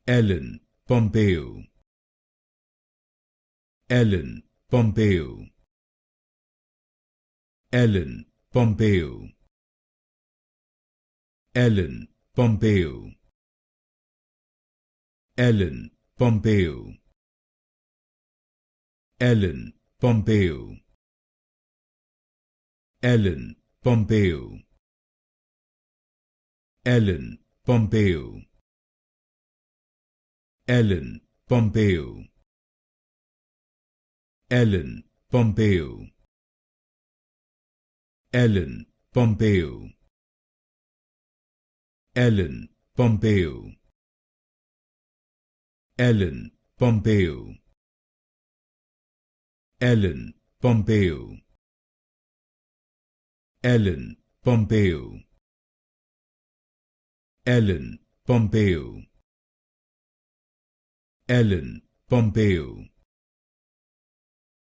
Ellen Pompeo, Ellen Pompeo, Ellen Pompeo, Ellen Pompeo, Ellen Pompeo, Ellen Pompeo, Ellen Pompeo, Ellen Pompeo, Ellen Pompeo, Ellen Pompeo, Ellen Pompeo, Ellen Pompeo, Ellen Pompeo, Ellen Pompeo, Ellen Pompeo, Ellen Pompeo, Ellen Pompeo,